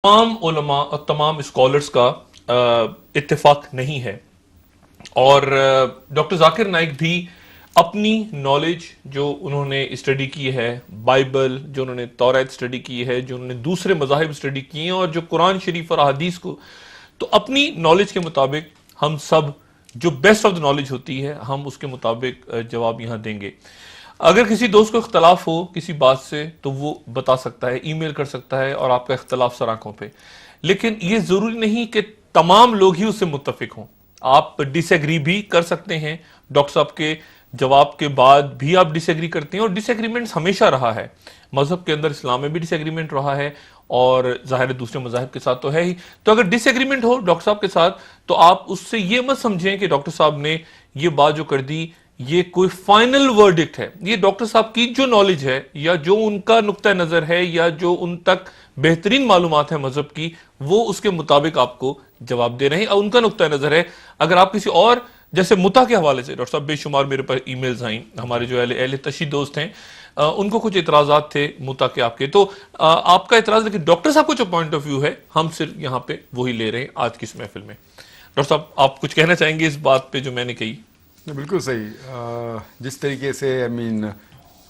تمام علماء اور تمام اسکالرز کا اتفاق نہیں ہے، اور ڈاکٹر ذاکر نائک بھی اپنی نالج جو انہوں نے اسٹڈی کی ہے، بائبل جو انہوں نے توریت اسٹڈی کی ہے، جو انہوں نے دوسرے مذاہب اسٹڈی کیے ہیں، اور جو قرآن شریف اور احادیث کو، تو اپنی نالج کے مطابق ہم سب جو بیسٹ آف دا نالج ہوتی ہے ہم اس کے مطابق جواب یہاں دیں گے۔ اگر کسی دوست کو اختلاف ہو کسی بات سے تو وہ بتا سکتا ہے، ای میل کر سکتا ہے، اور آپ کا اختلاف سر آنکھوں پہ، لیکن یہ ضروری نہیں کہ تمام لوگ ہی اس سے متفق ہوں۔ آپ ڈس ایگری بھی کر سکتے ہیں، ڈاکٹر صاحب کے جواب کے بعد بھی آپ ڈس ایگری کرتے ہیں، اور ڈس ایگریمنٹس ہمیشہ رہا ہے مذہب کے اندر، اسلام میں بھی ڈس ایگریمنٹ رہا ہے، اور ظاہر دوسرے مذاہب کے ساتھ تو ہے ہی۔ تو اگر ڈس ایگریمنٹ ہو ڈاکٹر صاحب کے ساتھ تو آپ اس سے یہ مت سمجھیں کہ ڈاکٹر صاحب نے یہ بات جو کر دی یہ کوئی فائنل ورڈکٹ ہے۔ یہ ڈاکٹر صاحب کی جو نالج ہے، یا جو ان کا نقطہ نظر ہے، یا جو ان تک بہترین معلومات ہیں مذہب کی، وہ اس کے مطابق آپ کو جواب دے رہے ہیں، اور ان کا نقطہ نظر ہے۔ اگر آپ کسی اور، جیسے متا کے حوالے سے ڈاکٹر صاحب بے شمار میرے پاس ای میلز آئیں، ہمارے جو اہل تشیع دوست ہیں ان کو کچھ اعتراضات تھے متا کے آپ کے، تو آپ کا اعتراض، لیکن ڈاکٹر صاحب کو جو پوائنٹ آف ویو ہے ہم صرف یہاں پہ وہی لے رہے ہیں آج کی اس محفل میں۔ ڈاکٹر صاحب آپ کچھ کہنا چاہیں گے اس بات پہ جو میں نے کہی؟ بالکل صحیح۔ جس طریقے سے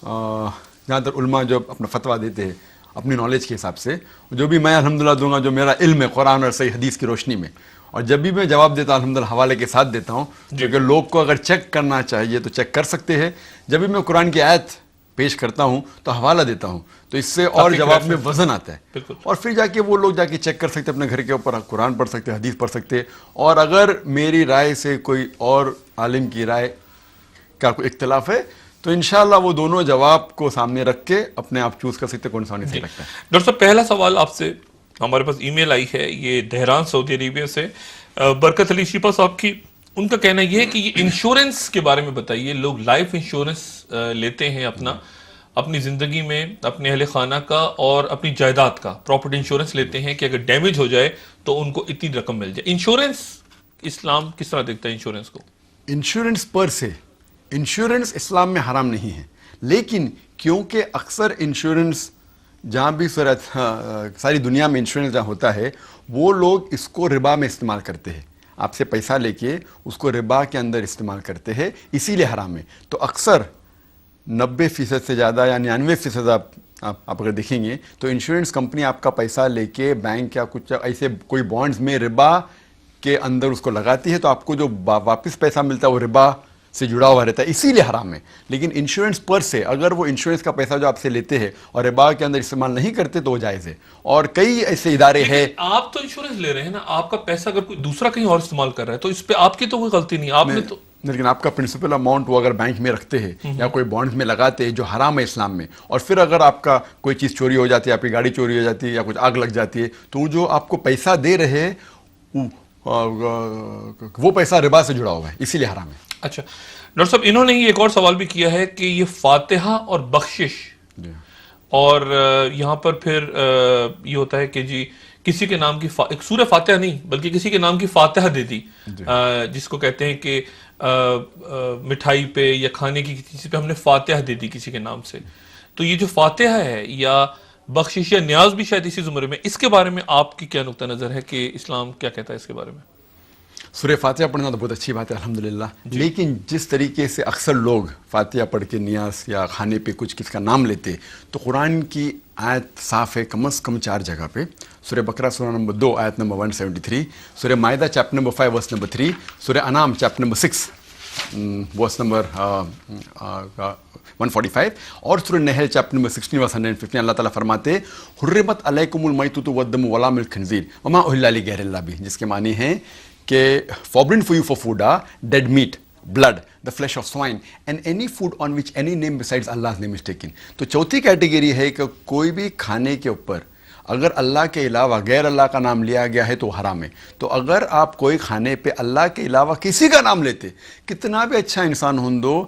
جہاں تک علماء جو اپنا فتویٰ دیتے ہیں اپنی نالج کے حساب سے، جو بھی میں الحمدللہ دوں گا جو میرا علم ہے قرآن اور صحیح حدیث کی روشنی میں، اور جب بھی میں جواب دیتا ہوں الحمدللہ حوالے کے ساتھ دیتا ہوں، کیونکہ لوگ کو اگر چیک کرنا چاہیے تو چیک کر سکتے ہیں۔ جب بھی میں قرآن کی آیت پیش کرتا ہوں تو حوالہ دیتا ہوں، تو اس سے اور جواب میں وزن آتا ہے، اور پھر جا کے وہ لوگ جا کے چیک کر سکتے اپنے گھر کے اوپر، قرآن پڑھ سکتے، حدیث پڑھ سکتے، اور اگر میری رائے سے کوئی اور عالم کی رائے کا کوئی اختلاف ہے تو انشاءاللہ وہ دونوں جواب کو سامنے رکھ کے اپنے آپ چوز کر سکتے کون سا ہونے سے لگتا ہے۔ ڈاکٹر صاحب پہلا سوال آپ سے ہمارے پاس ای میل آئی ہے، یہ دہران سعودی عربیہ سے برکت علی شیپا صاحب کی۔ ان کا کہنا یہ ہے کہ یہ انشورنس کے بارے میں بتائیے، لوگ لائف انشورنس لیتے ہیں اپنی زندگی میں، اپنے اہل خانہ کا اور اپنی جائیداد کا پراپرٹی انشورنس لیتے ہیں کہ اگر ڈیمیج ہو جائے تو ان کو اتنی رقم مل جائے۔ انشورنس اسلام کس طرح دیکھتا ہے انشورنس کو؟ انشورنس پر سے انشورنس اسلام میں حرام نہیں ہے، لیکن کیونکہ اکثر انشورنس جہاں بھی ساری دنیا میں انشورنس جہاں ہوتا ہے، وہ لوگ اس کو ربا میں استعمال کرتے ہیں، آپ سے پیسہ لے کے اس کو ربا کے اندر استعمال کرتے ہیں، اسی لیے حرام ہے۔ تو اکثر 90% سے زیادہ یا 99% آپ اگر دیکھیں گے تو انشورنس کمپنی آپ کا پیسہ لے کے بینک یا کچھ ایسے کوئی بانڈز میں ربا کے اندر اس کو لگاتی ہے، تو آپ کو جو واپس پیسہ ملتا ہے وہ ربا سے جڑا ہوا رہتا ہے، اسی لیے حرام ہے۔ لیکن انشورنس پر سے اگر وہ انشورنس کا پیسہ جو آپ سے لیتے ہیں اور ربا کے اندر استعمال نہیں کرتے تو وہ جائز ہے، اور کئی ایسے ادارے ہیں۔ آپ تو انشورنس لے رہے ہیں نا، آپ کا پیسہ اگر کوئی دوسرا کہیں اور استعمال کر رہا ہے تو اس پہ آپ کی تو کوئی غلطی نہیں، آپ نے تو، لیکن آپ کا پرنسپل اماؤنٹ وہ اگر بینک میں رکھتے ہیں یا کوئی بانڈز میں لگاتے ہیں جو حرام ہے اسلام میں، اور پھر اگر آپ کا کوئی چیز چوری ہو جاتی ہے، آپ کی گاڑی چوری ہو جاتی ہے یا کچھ آگ لگ جاتی ہے، تو جو آپ کو پیسہ دے رہے ہیں وہ پیسہ ربا سے جڑا ہوا ہے، اسی لیے حرام ہے۔ اچھا ڈاکٹر صاحب انہوں نے ایک اور سوال بھی کیا ہے کہ یہ فاتحہ اور بخشش، اور یہاں پر پھر یہ ہوتا ہے کہ جی کسی کے نام کی ایک سورہ فاتحہ نہیں بلکہ کسی کے نام کی فاتحہ دے دی، جس کو کہتے ہیں کہ مٹھائی پہ یا کھانے کی چیز پہ ہم نے فاتحہ دے دی کسی کے نام سے، تو یہ جو فاتحہ ہے یا بخشش یا نیاز بھی شاید اسی زمرے میں، اس کے بارے میں آپ کی کیا نقطہ نظر ہے کہ اسلام کیا کہتا ہے اس کے بارے میں؟ سورہ فاتحہ پڑھنا تو بہت اچھی بات ہے الحمدللہ، لیکن جس طریقے سے اکثر لوگ فاتحہ پڑھ کے نیاز یا کھانے پہ کچھ کس کا نام لیتے، تو قرآن کی آیت صاف ہے کم از کم 4 جگہ پہ۔ سورہ بقرہ سورہ نمبر 2 آیت نمبر 173، سورہ مائدہ چیپٹر نمبر 5 ورس نمبر 3، سورہ انعام چیپٹر نمبر 6 ورس نمبر 145، اور سورہ نحل چیپٹر نمبر 16 ورس 115۔ اللہ تعالیٰ فرماتے حرمت علیکم المیتۃ والدم ولحم الخنزیر وما اہل لغیر اللہ بہ، جس کے معنی ہیں کہ forbidden for you for food are dead meat, blood, the flesh of swine and any food on which any name besides Allah's name is taken۔ تو چوتھی کیٹیگری ہے کہ کوئی بھی کھانے کے اوپر اگر اللہ کے علاوہ غیر اللہ کا نام لیا گیا ہے تو حرام ہے۔ تو اگر آپ کوئی کھانے پہ اللہ کے علاوہ کسی کا نام لیتے، کتنا بھی اچھا انسان ہوں دو،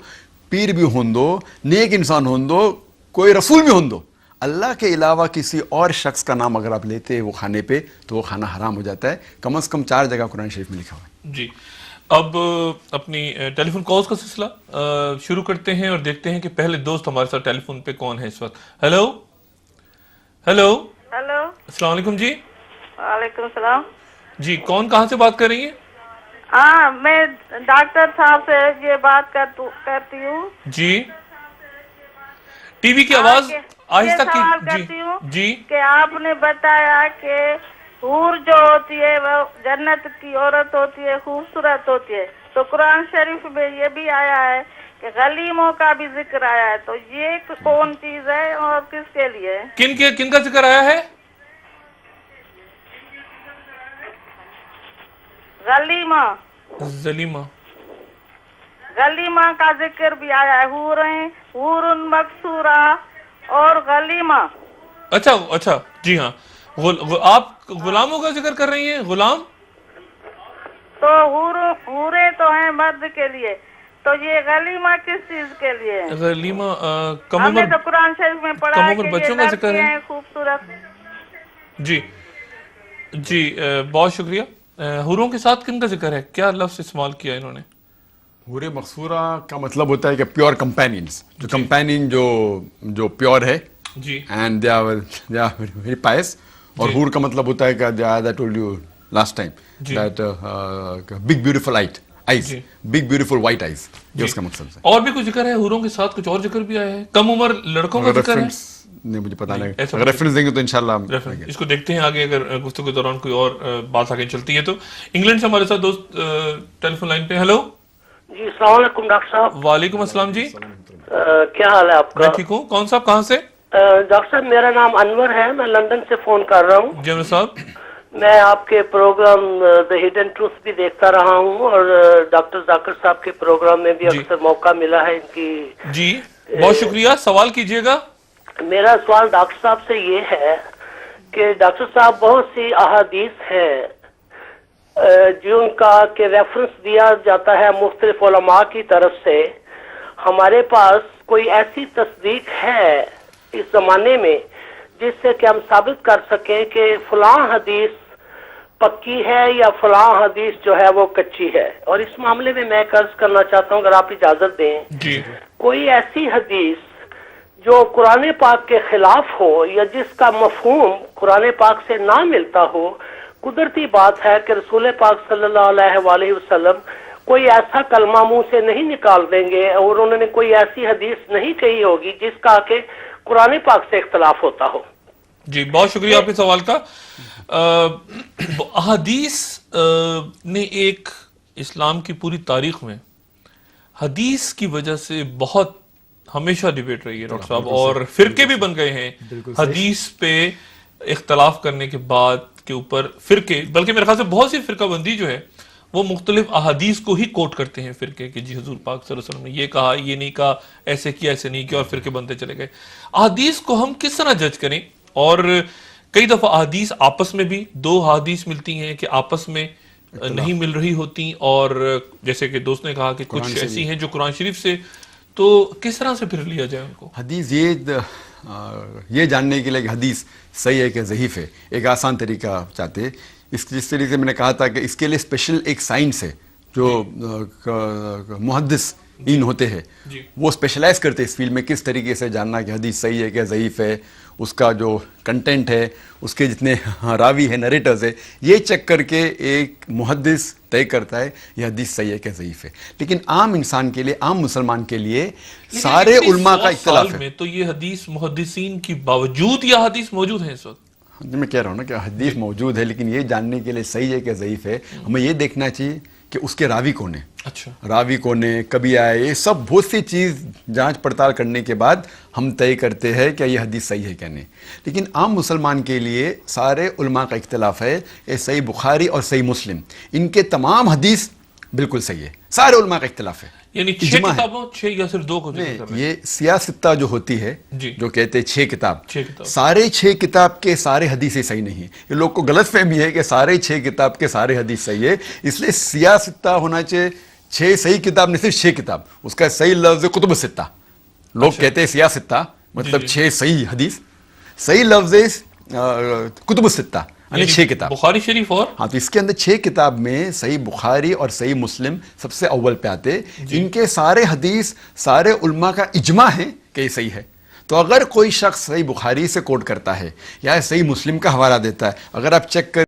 پیر بھی ہوں دو، نیک انسان ہوں دو، کوئی رسول بھی ہوں دو، اللہ کے علاوہ کسی اور شخص کا نام اگر آپ لیتے ہیں وہ کھانے پہ تو وہ کھانا حرام ہو جاتا ہے۔ کم از کم 4 جگہ قرآن شریف میں لکھا ہوا ہے۔ جی اب اپنی ٹیلی فون کالز کا سلسلہ شروع کرتے ہیں اور دیکھتے ہیں کہ پہلے دوست ہمارے ساتھ ٹیلی فون پہ کون ہے اس وقت۔ ہیلو ہیلو ہیلو السلام علیکم جی۔ وعلیکم السلام. جی کون کہاں سے بات کر رہی ہیں؟ ہاں میں ڈاکٹر صاحب سے یہ بات کرتی ہوں. جی ٹی وی کی آواز یہ آہستہ کی. سوال جی کرتی ہوں جی کہ آپ نے بتایا کہ حور جو ہوتی ہے وہ جنت کی عورت ہوتی ہے، خوبصورت ہوتی ہے، تو قرآن شریف میں یہ بھی آیا ہے کہ غلیموں کا بھی ذکر آیا ہے، تو یہ کون چیز ہے اور کس کے لیے ہے؟ کن کا ذکر آیا ہے؟ ظلیمہ کا ذکر بھی آیا ہے، حور مقصورہ اور غلیمہ. اچھا جی ہاں. آپ غلاموں کا ذکر کر رہی ہیں؟ غلام تو حوریں تو ہیں مرد کے لیے، تو یہ غلیمہ کس چیز کے لیے ہے؟ غلیمہ ہم نے تو قرآن شریف میں پڑھا کم ہے عمر کہ یہ بچوں کا ذکر لڑکیاں ہے. ہیں خوبصورت. جی بہت شکریہ. حوروں کے ساتھ کن کا ذکر ہے؟ کیا لفظ استعمال کیا انہوں نے؟ حور مقصورہ کا مطلب ہوتا ہے کہ پیور کمپینینز، جو کمپینین جو پیور ہے جی and they are very pious. اور حور کا مطلب ہوتا ہے کہ as I told you last time that big beautiful eyes, big beautiful white eyes, یہ اس کا مقصد ہے. اور بھی کچھ ذکر ہے حوروں کے ساتھ؟ کچھ اور ذکر بھی آیا ہے؟ کم عمر لڑکوں کا ذکر ہے؟ نہیں مجھے پتا نہیں، اگر ریفرنس دیں گے تو انشاءاللہ اس کو دیکھتے ہیں آگے، اگر گفتگو کے دوران کوئی اور بات آگے چلتی ہے تو. انگلینڈ سے ہمارے ساتھ دوست ٹیلی فون لائن پہ. ہیلو جی السلام علیکم ڈاکٹر صاحب. وعلیکم السلام. جی کیا حال ہے آپ کا؟ میں ٹھیک ہوں. کون صاحب کہاں سے؟ ڈاکٹر صاحب میرا نام انور ہے، میں لندن سے فون کر رہا ہوں. جی انور صاحب. میں آپ کے پروگرام دا ہڈن ٹروتھ بھی دیکھتا رہا ہوں، اور ڈاکٹر ذاکر صاحب کے پروگرام میں بھی اکثر موقع ملا ہے ان کی. جی بہت شکریہ. سوال کیجئے گا. میرا سوال ڈاکٹر صاحب سے یہ ہے کہ ڈاکٹر صاحب بہت سی احادیث ہیں جن کا کہ ریفرنس دیا جاتا ہے مختلف علماء کی طرف سے. ہمارے پاس کوئی ایسی تصدیق ہے اس زمانے میں جس سے کہ ہم ثابت کر سکیں کہ فلاں حدیث پکی ہے یا فلاں حدیث جو ہے وہ کچی ہے؟ اور اس معاملے میں میں عرض کرنا چاہتا ہوں اگر آپ اجازت دیں، کوئی ایسی حدیث جو قرآن پاک کے خلاف ہو یا جس کا مفہوم قرآن پاک سے نہ ملتا ہو. قدرتی بات ہے کہ رسول پاک صلی اللہ علیہ وآلہ وسلم کوئی ایسا کلمہ منہ سے نہیں نکال دیں گے اور انہوں نے کوئی ایسی حدیث نہیں کہی ہوگی جس کا کہ قرآن پاک سے اختلاف ہوتا ہو. جی بہت شکریہ آپ کے سوال کا. احادیث نے ایک اسلام کی پوری تاریخ میں حدیث کی وجہ سے بہت ہمیشہ ڈیبیٹ رہی ہے ڈاکٹر صاحب، اور فرقے بھی بن گئے ہیں حدیث پہ اختلاف کرنے کے بعد کے اوپر فرقے. بلکہ میرے خیال سے بہت سی فرقہ بندی جو ہے وہ مختلف احادیث کو ہی کوٹ کرتے ہیں فرقے کہ جی حضور پاک صلی اللہ علیہ وسلم نے یہ کہا، یہ نہیں کہا، ایسے کیا، ایسے نہیں کیا، اور فرقے بنتے چلے گئے. احادیث کو ہم کس طرح جج کریں؟ اور کئی دفعہ احادیث آپس میں بھی دو احادیث ملتی ہیں کہ آپس میں نہیں مل رہی ہوتی، اور جیسے کہ دوست نے کہا کہ کچھ ایسی ہیں جو قرآن شریف سے، تو کس طرح سے پھر لیا جائے ان کو؟ حدیث یہ جاننے کے لیے کہ حدیث صحیح ہے کہ ضعیف ہے ایک آسان طریقہ چاہتے. جس طریقے سے میں نے کہا تھا کہ اس کے لیے اسپیشل ایک سائنس ہے جو محدث ہوتے ہیں، وہ اسپیشلائز کرتے ہیں اس فیلڈ میں کس طریقے سے جاننا کہ حدیث صحیح ہے کہ ضعیف ہے. اس کا جو کنٹینٹ ہے، اس کے جتنے راوی ہیں، نریٹرز ہے، یہ چیک کر کے ایک محدث طے کرتا ہے یہ حدیث صحیح ہے کہ ضعیف ہے. لیکن عام انسان کے لیے، عام مسلمان کے لیے سارے علماء کا اختلاف ہے. تو یہ حدیث محدثین کی باوجود یہ حدیث موجود ہیں اس وقت؟ میں کہہ رہا ہوں نا کہ حدیث موجود ہے، لیکن یہ جاننے کے لیے صحیح ہے کہ ضعیف ہے ہمیں یہ دیکھنا چاہیے کہ اس کے راوی کون ہے. اچھا، راوی کون ہے، کبھی آئے، یہ سب بہت سی چیز جانچ پڑتال کرنے کے بعد ہم طے کرتے ہیں کہ یہ حدیث صحیح ہے کہ نہیں. لیکن عام مسلمان کے لیے سارے علماء کا اختلاف ہے. یہ صحیح بخاری اور صحیح مسلم، ان کے تمام حدیث بالکل صحیح ہے. سارے علماء کا اختلاف ہے. یعنی 6 کتابوں، 6 یا صرف 2 کو ذکر کر رہے ہیں؟ یہ سیاستہ جو ہوتی ہے، جو کہتے ہیں 6 کتاب، سارے 6 کتاب کے سارے حدیثیں صحیح نہیں ہیں. یہ لوگ کو غلط فہمی ہے کہ سارے 6 کتاب کے سارے حدیث صحیح ہے. اس لیے سیاستہ ہونا چاہیے 6 صحیح کتاب، نہیں صرف 6 کتاب. اس کا صحیح لفظ کتب الستہ. لوگ کہتے ہیں سیاستہ مطلب 6 صحیح حدیث، صحیح لفظ کتب الستہ یعنی 6 کتاب، بخاری شریف. اور ہاں، تو اس کے اندر 6 کتاب میں صحیح بخاری اور صحیح مسلم سب سے اول پہ آتے. ان کے سارے حدیث سارے علماء کا اجماع ہے کہ یہ صحیح ہے. تو اگر کوئی شخص صحیح بخاری سے کوٹ کرتا ہے یا صحیح مسلم کا حوالہ دیتا ہے، اگر آپ چیک کر